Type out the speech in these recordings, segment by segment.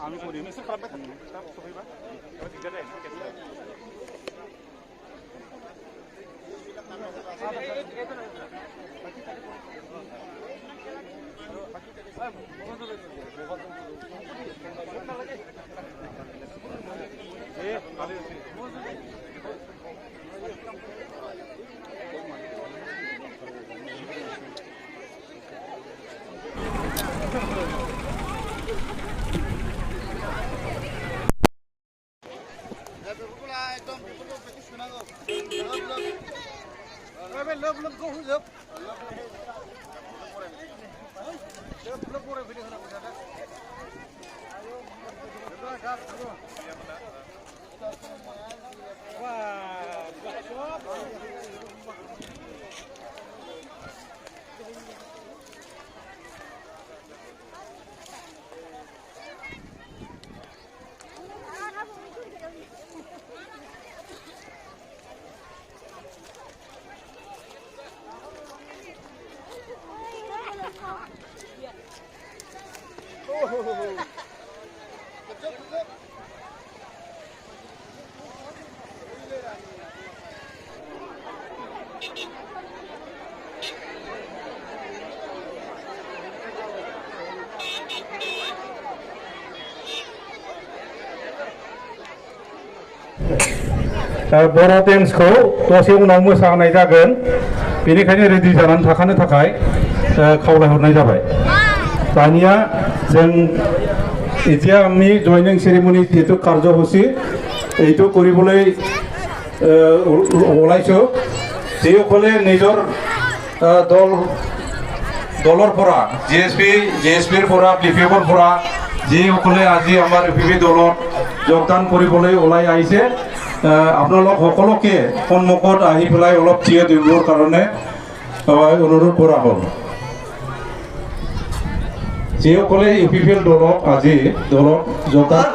আমি করি মিক্স খারাপ থাকে সবাইবা দিগদার যায় बर' डेन्सखौ दसे उनाव मोसाहोनाय जागोन बेनिखायनो रेडि जानानै थाखानो थाखाय खावलायहरनाय जाबाय दानिया जों এতিয়া আমি জয়নিং সেরিমনি যেটো কাৰ্যসূচী এইটো কৰিবলৈ ওলাইছো যিসকলে নিজৰ দলৰ পৰা জিএসপিৰ পৰা বিপিএফৰ পৰা যিসকলে আজি আমাৰ বিপি দলত যোগদান কৰিবলৈ ওলাই আহিছে আপোনালোক সকলোকে সন্মুখত আহি পেলাই অলপ থিয় দিবৰ কাৰণে অনুৰোধ কৰা হ'ল যিসকলে ইউপিপিএল দলক আজি দলক যোগদান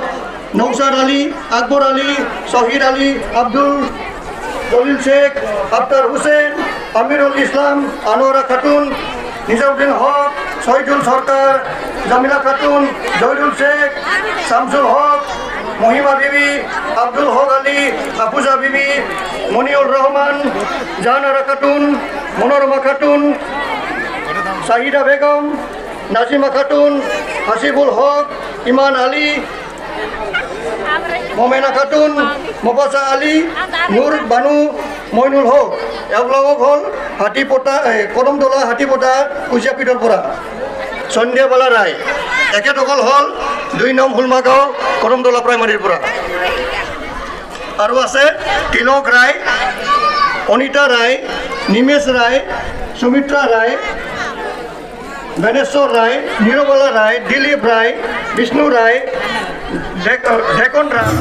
নৌসাদ আলী আকবর আলী শহীদ আলী আব্দুল দলিল শেখ আফতার হুসেন আমিরুল ইসলাম আনোয়ারা খাতুন নিজামুদ্দিন হক শহীদুল সরকার জামিলা খাতুন জহিরুল শেখ শামসুল হক মহিমা বিবি আব্দুল হক আলী আফুজা বিবি মনিউর রহমান জাহানারা খাতুন মনোরমা খাতুন শাহিদা বেগম নাজিমা খাতুন হাসিবুল হক ইমান আলী মোমেনা খাতুন মোবাসা আলী নূর বানু মইনুল হক এওঁলোক হ'ল হাতীপতা কদমতলা হাতীপতা কুচিয়াপিঠৰ পৰা সন্ধ্যাবালা ৰায় এখেতসকল হ'ল 2 নং হুলমাগাঁও কদমতলা প্ৰাইমাৰীৰ পৰা আৰু আছে তিলক ৰায় অনিতা ৰায় নিমেশ ৰায় সুমিত্ৰা ৰায় বেনেশ্বৰ ৰায় নিৰমলা ৰায় দিলীপ ৰায় বিষ্ণু ৰায় ঢেকন ৰায়